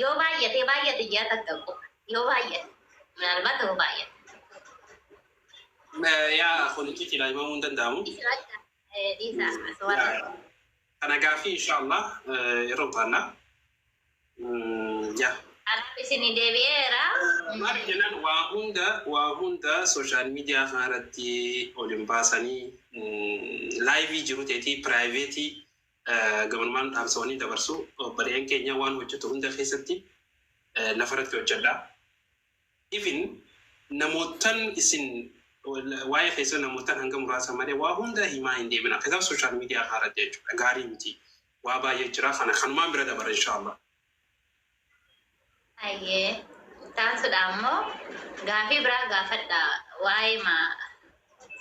Yoo baay'ate ji'a takka yoo baay'ate minaalbaata yoo baay'ate. Yaa kunuuti ilaa himamuun danda'amu. Kana gaafii inshaallah yeroo baannaa. Yaa. Anaaf isinii deebi'eera. Maal jennan waa hunda sooshaal miidiyaa kanarratti waliin baasanii laayivii jiru ta'eetii piraayiveetii gabanumaan dhaamsawanii dabarsu bareeyan keenya waan hojjetu hunda keessatti lafarratti hojjedha. Even namootan isin waa'ee keessa namootan hanga muraasa malee waa hunda himaa hin deemina. Kitaaba sooshaal miidiyaa kanarratti jechuudha. Gaarii miti. Waa baay'ee jira. Kanumaan bira dabara inshaallah. Ayyee taasudha ammoo gaafii biraa gaafadha waa'ee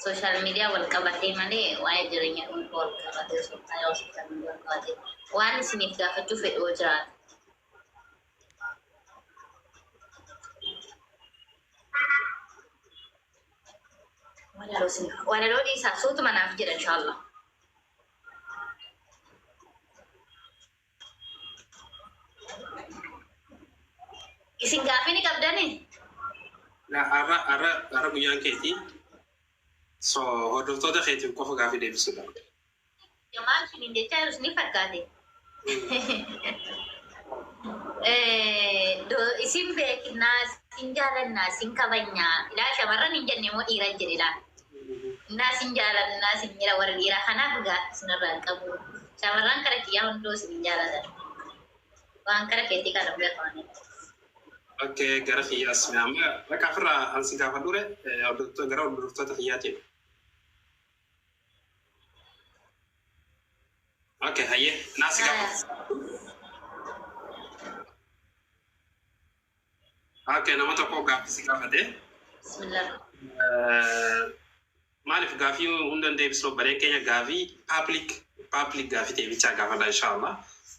sooshaal miidiyaa wal qabatee malee waa'ee jireenya dhuunfaa wal qabatee sooshaal miidiyaa wal qabatee waan isiniif gaafachuu fedhoo jiraata. Walaloo dhiisaa suutuma naaf jedha inshaallah. Isin gaafii ni qabdanii? Ara guyyaan keetii. So hordoftoota keetiif qofa gaafii deebisuudha. Maal isiniin jechaa jirus ni fakkaate. Isin beeknaa, isin jaalannaa, isin kabajnaa. Ilaa shamarran hin jenne moo dhiira jedhe ilaa. Innaa isin jaalannaa, isin jira warra dhiiraa kanaaf gaa isinirraa qabu. Shamarran kara kiyyaa hundoo isin jaalatan. Waan kara keetii kana beekamanidha. Oke, gara kiyyaas amma bakka afirraa ansi gaafa dure gara hordoftoota kiyyaatiin. Oke, hayyee naasi gaafa. Oke, nama tokko gaaffii gaafate. Bismillah. Maaliif gaafii hundan deebisuu bareen keenya gaafii public gaafii deebichaa gaafadha inshaallah.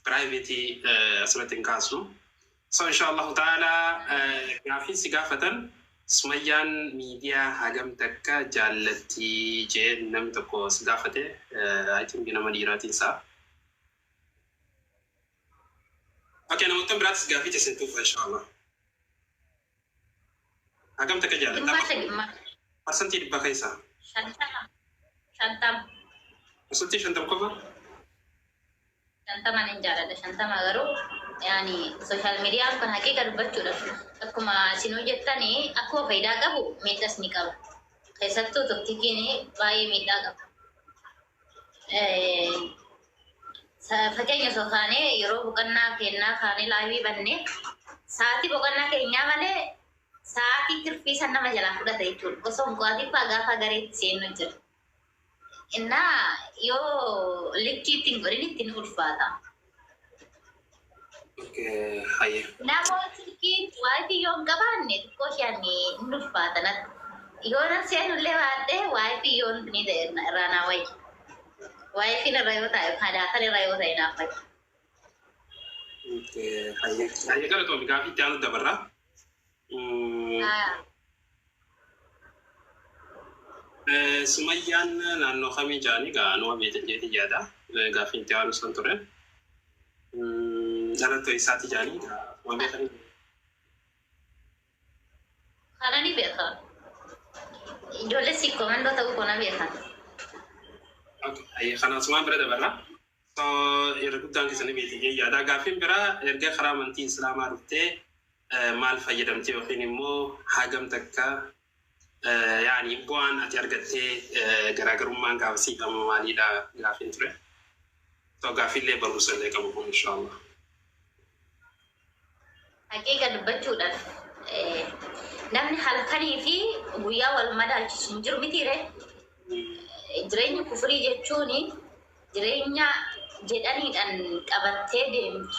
Private asirratti hin kaasnu. So inshallah ta'ala gaafii si gaafatan Sumayyaan miidiyaa hagam takka jaallatti jee namni tokko si gaafate I think nama dhiiraatiin isaa. Okay, namoota biraatis gaafii teessintuuf inshallah. Hagam takka jaallata? Parsantii dhibba keessaa? 50. Parsantii 50 qofa? 50 nin jaalladha. 50 garuu yaani sooshaal miidiyaan kun haqiiqa dubbachuudha. Akkuma isin hojjettanii akkuma faayidaa qabu miidhaas ni qaba. Keessattuu tiktokiin baay'ee miidhaa qaba. Fakkeenya osoo kaanee yeroo boqonnaa kennaa kaanee laayivii bannee sa'aatii boqonnaa keenyaa malee sa'aatii tirfii san nama jalaa fudhata jechuudha. Osoo mukaatiif gaafa gareetti seenu jira. Innaa yoo likkii ittiin godhin ittiin ulfaata. Hayyee. Namooti likkii waayifii yoo hin qabaanne xiqqoo ishaanii hin ulfaatan. Yoo nan seenullee baadhee waayifii yoo ni ta'e irraa naa wayya. Waifiin irra yoo ta'e kadhaatan irra yoo ta'e naaf fayyada. Hayyee galatoomii gaafii itti aanu dabarraa. Sumayyaan naannoo kamii jaanii gaanuma beekan jeeti yaada. Gaafii itti aanu san ture. Dhalattoo isaati jaanii waan beekanii. Kana ni beekan. Ijoollee sikkoo mandoo ta'uu kona beekan. Ayyee kana asumaan bira dabarraa. Yeroo guddaan keessanii beekan yaada. Gaafiin biraa erga karaa amantii islaamaa dhuftee maal fayyadamte yookiin immoo hagam takka yaani bu'aan ati argattee garaagarummaan gaafsii qabu maalidha gaafiin ture. Gaafiillee barumsa illee qabu kun inshaallah. Haqiiqa dubbachuudhaan namni halkanii fi guyyaa wal madaalchisu hin jiru mitiire. Jireenya kufurii jechuun jireenya jedhaniidhaan qabattee deemtu.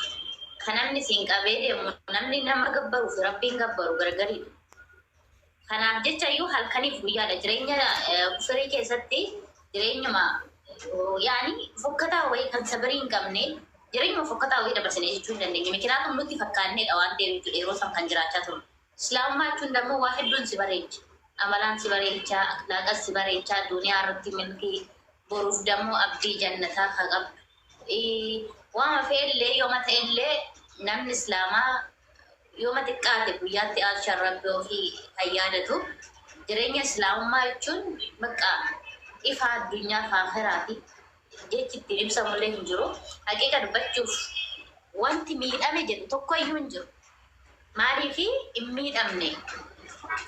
Kan namni siin qabee deemu namni nama gabbaruu fi rabbiin gabbaru gargariidha. Kanaaf jecha iyyuu halkaniif guyyaadha. Jireenya kufurii keessatti jireenyuma yaani fokkataa wayii kan sabarii hin qabne jireenyuma fokkataa wayii dabarsinee jechuu hin dandeenye. Mikiraatu nuti fakkaanneedha waan deebitu yeroo san kan jiraachaa turre. Islaamummaa jechuun dammoo waa hedduun si bareecha. Amalaan si bareechaa, akhlaaqas si bareechaa, duniyaa irratti milkii boruuf dammoo abdii jannataa haa qabdu. Waama fe'ellee yooma ta'ellee namni islaamaa yooma xiqqaate guyyaatti alshaan rabbi ofii ayyaadatu jireenya islaamummaa jechuun bakka ifa addunyaa fi akhiraati jechi ittiin ibsamullee hin jiru. Haqiiqa dubbachuuf wanti miidhame jedhu tokkoyyuu hin jiru. Maaliifi hin miidhamne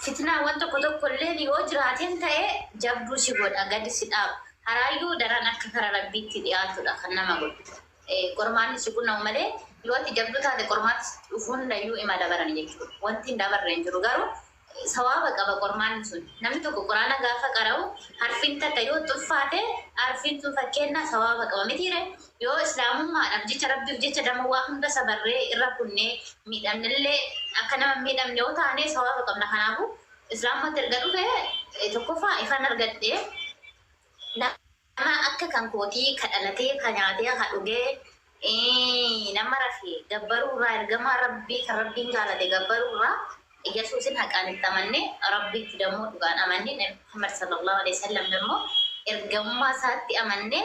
fitnaa waan tokko illee yoo jiraateen ta'e jabduu si godha gadi si dhaaba. Haraayyuu daran akka kara rabbiitti dhiyaatudha kan nama godhu. Qormaanni si kunnamu malee yoo ati jabduu taate qormaatti dhufuun hundayyuu ima dabaran jechuudha. Wanti hin dabarre hin jiru garuu sawaaba qaba qormaanni sun. Namni tokko quraana gaafa qara'u harfiin takka yoo xulfaate harfiin sun fakkeenyaa sawaaba qaba mitiire yoo islaamummaadhaaf jecha rabbiif jecha dama waa hunda sabarree irra kunnee miidhamnillee akka nama miidhamne yoo taane sawaaba qabna. Kanaafuu islaamummaatti erga dhufe tokkoffaa ifan argadhee nama akka kan kootii ka dhalatee ka nyaatee ka dhugee nama rafee gabbaruurraa ergamaa rabbii kan rabbiin jaalate gabbaruurraa Yesuusin haqaan itti amanne rabbiitti dammoo dhugaan amanne Muhammad sallallahu alaihi wasallam dammoo ergamummaa isaatti amanne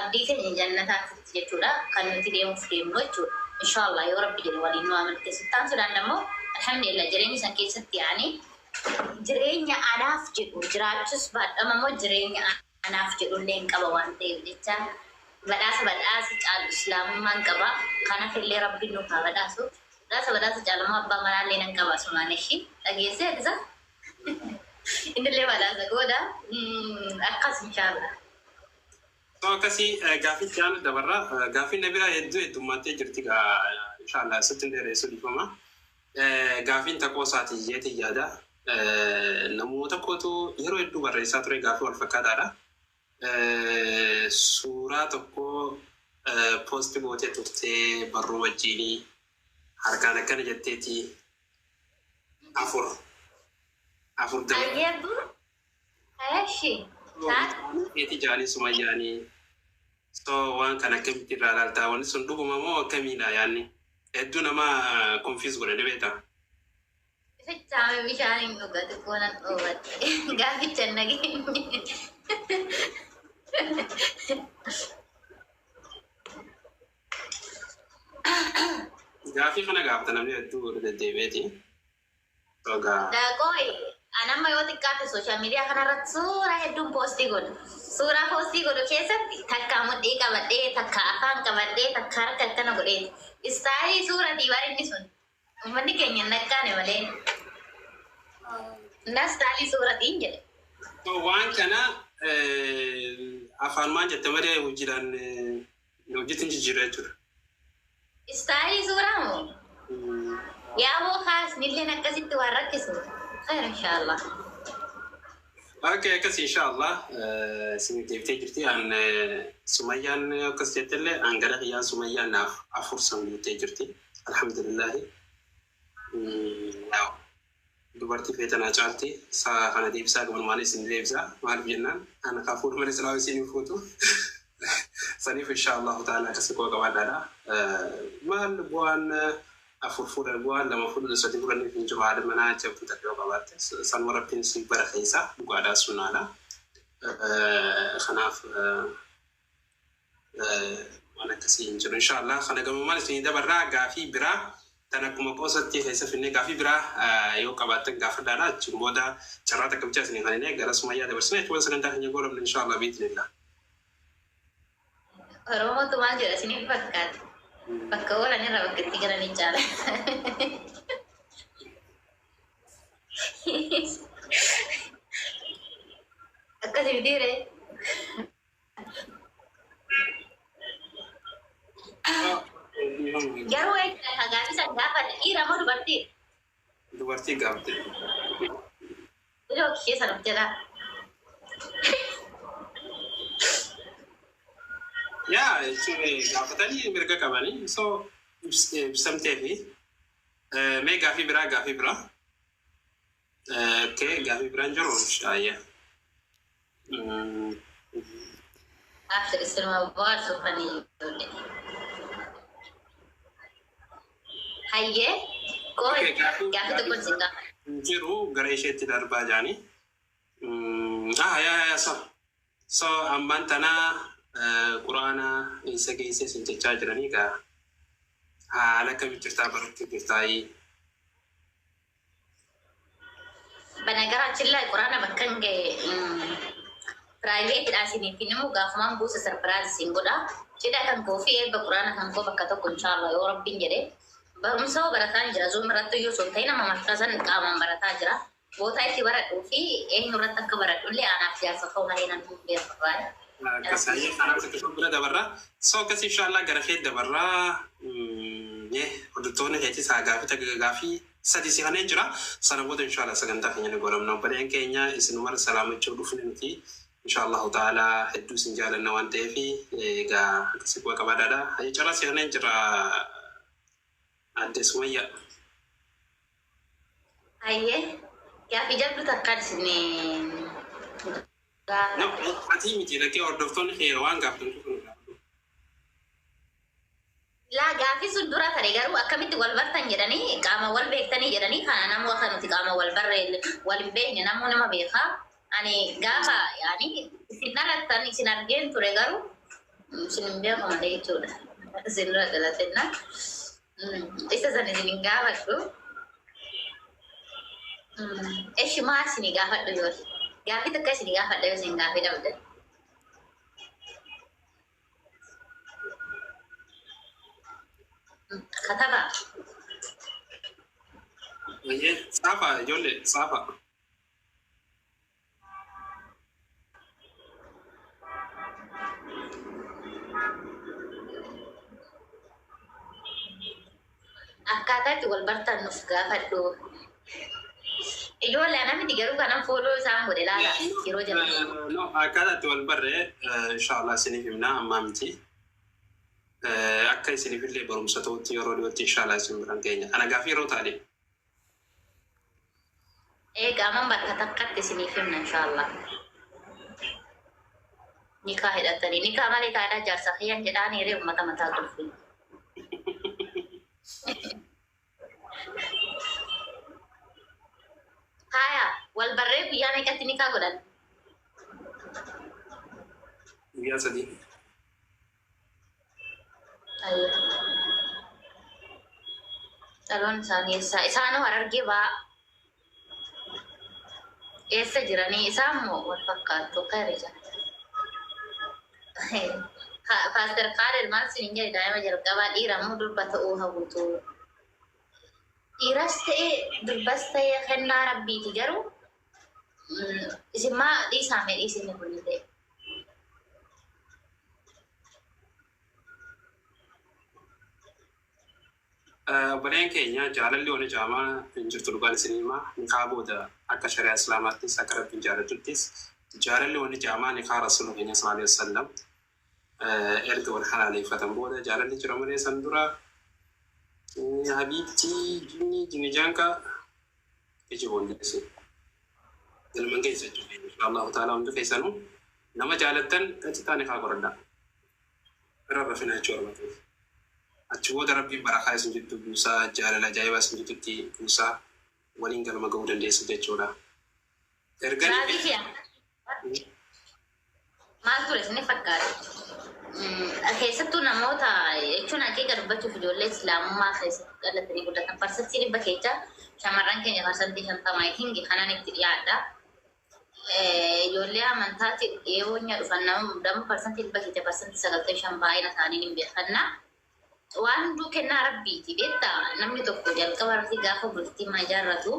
abdii keenya jannataatti jechuudha kan nuti deemuuf deemnu jechuudha. Inshallah yoo rabbi jedhe waliin nu amante sittaan sudaan dammoo alhamdulillah jireenya san keessatti yaani jireenya anaaf jedhu jiraachus baadhama immoo jireenya anaaf jedhullee hin qaba waan ta'eef jecha badhaasa caalu islaamummaan qaba. Kanaaf illee rabbiin nuuf haa badhaasu. Badhaasa caaluma abbaa manaallee nan qaba sumaan ishii dhageessee adisa innillee badhaasa gooda akkas inshallah. Akkasii gaaffii aanu dabarra gaaffii na biraa heddummattee jirti inshallah sittin dheeressu dhifama. Gaaffiin takoo isaati jeeti yaada. Namoota kootu yeroo hedduu barreessaa ture gaaffii wal fakkaataadha. Suuraa tokko poostii gootee turtee barruu wajjiinii harkaan akkana jetteeti afur Ayyeebu ayashi eti jaanii sumayyaanii so waan kan akkamitti irraa ilaaltaa wanni sun dhuguma moo akkamiidha yaanni hedduu nama konfiis godhe ni beektaa. Fichaame bishaan hin dhugatu koonan dhoobatte gaaficha nageenye. Gaaffii kana gaafata namni hedduu deddeebi'eeti. Daaqooyi anamma yoo xiqqaate sooshaal miidiyaa kanarratti suuraa hedduun poostii godhu. Suuraa poostii godhu keessatti takka mudhii qabadhee takka afaan qabadhee takka harka akkana godheeti. Istaayilii suuratii barinni sun uummanni keenya hin nakkaane malee. Innas istaayilii suuratiin jedhe. Waan kana afaan maan jette malee hojiidhaan hojjetiin jijjiirraa jechuudha. Istaayilii suuraa moo? Yaaboo kaas nilleen akkasitti waan rakkisu. Khayr inshallah. Okay, akkasii inshallah isin deebitee jirti. An Sumayyaan akkas jettellee an gara xiyyaan Sumayyaan naaf afur sammuutee jirti. Alhamdulillahi. Dubartii feetanaa caalti. Saa kana deebisaa gabanumaan isin deebisaa. Maaliif jennaan ana kaafuudha malee silaa isin fuutu. Saniif inshallah ta'ala akkasii koo qabaadhaadha. Maal bu'aan afur fuudhan bu'aan lama fuudhan sadii fuudhaniif hin jiru haadha manaa jabdu taddoo qabaatte. Sanuma rabbiin si bara keessaa dhugaadhaa sunaadha. Kanaaf waan akkasii hin jiru inshallah. Kana gabanumaan isin dabarraa gaafii biraa tan akkuma qoosatti keessa finnee gaafii biraa yoo qabaattan gaafadhaadha. Achiin booda carraa takka bichaa isin kanine gara Sumayyaa dabarsine jechuudha sagantaa keenya goolabne inshallah biitinillah. Oromoo tu maal jedha isiniif fakkaata. Bakka oolan irra bakka itti galanii caala. Akkasii dhiire. Garuu eegdata gaafi san gaafa dhiira moo dubartii? Dubartii gaafte. Yeroo keessa nuuf jedha. Yeah, gaafatanii mirga qabanii so ibsamtee fi mee gaafii biraa okay gaafii biraan jiru shaayya After isinuma bohaarsu uffatanii ijoollee. Hayyee qooyi gaafi tokkoon si gaafa. jiru gara isheetti darbaa jaanii so ammaan tanaa Quraana isa geessee sin jechaa jiranii gaa haala kami jirtaa baratti jirtaayii. Banagaraachin quraana bakkan ga'e private dhaasiniif immoo gaafumaan buusa sarpiraayisiin godha. Cidha kan koo fi eebba quraana kan koo bakka tokko inshaallah yoo rabbiin jedhe barumsa barataan jira. Zoom irratti iyyuu sun ta'e nama markasan qaamaan barataa jira. Boota itti baradhuu fi eenyu irratti akka baradhullee anaaf siyaasa ta'uu malee nan beeku. Kasayee kanaaf akka bira dabarraa. So akkas inshaallah gara kee dabarraa. Hordoftoonni keetis haa gaafii sadii si kaneen jira. Sana booda inshaallah sagantaa keenya ni godhamna. Obboleen keenya isinumar salaamachuu dhufne nuti inshaallah ta'ala hedduu isin jaalanna waan ta'eef egaa akkasii bu'a qabaadhaadha. Hayya caalaa si kaneen jira adde Sumayyaa. Hayyee gaafii jallu takkaan isin ati miti lakkee hordoftoonni kee waan gaafatan laa gaafii sun dura tare garuu akkamitti wal bartan jedhanii qaama wal beektanii jedhanii kana namoo akka nuti qaama wal barree wal hin beekne namoo nama beekaa ani gaafa yaani isin dhalattan isin argeen ture garuu isin hin beekamu malee jechuudha. Isin dura dhalatenna isa san isin hin gaafadhu. Eshimaa isin gaafadhu yoo gaafii takka isin gaafadhu yoo isin gaafii dhabdan. Kataba. Oye, Safa, ijoollee Safa. Akkaataa itti wal bartan nuuf gaafadhu. Ijoollee namni garuu kanan fooloo isaan godhe laala yeroo jalqabu. No, akkaataa itti wal barree inshaallah isiniif himna ammaa miti. Akka isinifillee barumsa ta'utti yeroo dhiyootti inshaallah isin biran keenya. Ana gaafii yeroo taale. Eegaaman bakka takkatti isiniif himna inshaallah. Nikaa hidhatanii nikaa malee taadhaa jaarsa hiyyan jedhaan hiree uummata mataa tolfi. Haya wal barree guyyaa meeqatti nikaa godhan? Guyyaa sadii. Dhaloon isaanii eessa? Isaanoo Harargee ba'aa eessa jiranii? Isaan moo wal fakkaattu akka hir'isa? Paaster Kaaled maal siin jedhe daa'ima jalqabaa dhiira moo durba ta'uu hawwitu? Dhiiras ta'e durbas ta'e kennaa rabbiiti garuu isin maa dhiisaame dhiisine kun ta'e? Obboleen keenya jaalalli wani jaamaa hin jirtu dhugaan isiniimaa nikaa booda akka shari'aa islaamaattis akka rabbiin jaalatuttis jaalalli wani jaamaa nikaa rasuula keenya sallallahu alaihi wasallam erga wal halaaleeffatan booda jaalalli jira malee san dura habiibti jinni jaanka ijiboon jedhesi ilman keessa jechuudha inshaallahu ta'ala hundi keessanuu nama jaalattan qacitaa nikaa godhadhaa irra rafina jechuu argatu. Achi booda rabbiin barakaa isin jettu buusaa jaalala ajaa'ibaa isin jettutti buusaa waliin galma ga'uu dandeessu jechuudha. Maal ture isin fakkaate? Keessattuu namoota jechuun haqiiqa dubbachuuf ijoollee islaamummaa keessatti dhalatanii guddatan parsantii dhibba keessa shamarran keenya parsantii 50 hingi kanan itti dhiyaadha. Ijoollee amantaatti dhiyoonya dhufan nama parsantii dhibba keessa parsantii 95 baay'ina isaanii hin beekanna. Waan hunduu kennaa rabbiiti beektaa namni tokko jalqaba irratti gaafa bultii ijaarratu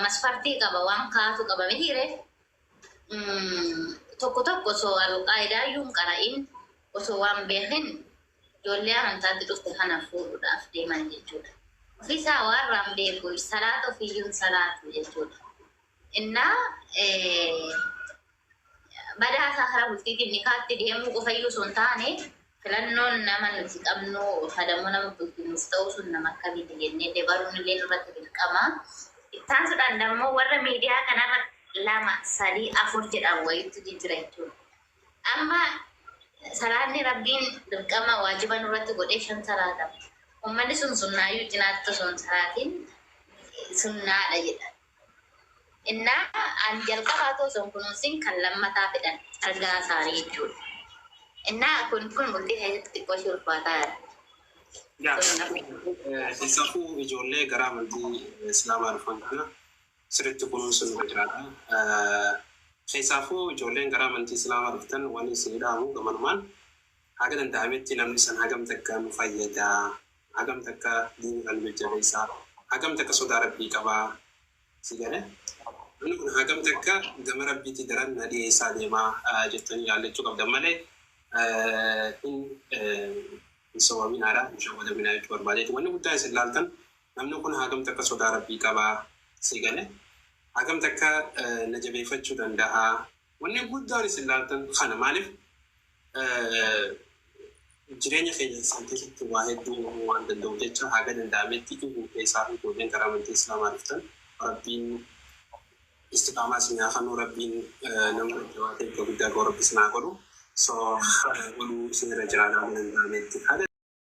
masfartii qaba waan kaatu qaba mitiire tokko tokko osoo alqaayidaayyuun qara'in osoo waan beekin ijoollee amantaatti dhufte kana fuudhuudhaaf deeman jechuudha. Ofiisaa warraan beeku salaata ofiiyyuun salaatu jechuudha. Innaa badaasaa kara bultiitiin nikaatti deemuu qofayyuu sun taane filannoon nama nuti qabnu fadamoo nama bultiinis ta'uu sun nama akkamitti jennee dabaruun illee irratti dirqama. Ittaan sudhaan dammoo warra miidiyaa kanarra 2, 3, 4 jedhan wayiitu jira jechuudha. Amma salaanni rabbiin dirqama waajiba nurratti godhee 5 salaata. Uummanni sun sunnaayyuu cinaatti sun salaatiin sunnaadha jedha. Innaa an jalqabaa ta'u sun kunuunsin kan lammataa fedhan argaa isaanii jechuudha. Innaa kun bultii keessatti xiqqoo ishee ulfaataa jira. Ya, isafu ijoollee gara amantii Islaamaa dhufan kana sirriitti kunuunsuun nu jiraata. Isaafuu ijoolleen gara amantii Islaamaa dhuftan waan isin dhaamu gamanumaan haga danda'ametti namni san hagam takka nu fayyada, hagam takka diinii qalbii jabeessaa, hagam takka sodaa rabbii qabaa si gale. Namni kun hagam takka gama rabbiitti daran na dhiyeessaa deemaa jettanii yaallachuu qabdan malee sawabiin aadaa shawwata binaa jechuu barbaadeeti. Wanni guddaa isin ilaaltan namni kun hagam takka sodaa rabbii qabaa si gale, hagam takka na jabeeffachuu danda'a. Wanni guddaan isin ilaaltan kana maaliif jireenya keenya isaan keessatti waa hedduu waan danda'u jecha haga danda'ametti dhibuu keessaa fi ijoolleen karaa amantii Islaamaa dhuftan rabbiin istiqaamaa isin yaafannoo rabbiin nama jabaatee guddaa goo rabbi isin haa godhu. So walu isin irra jiraadhaa danda'ametti haga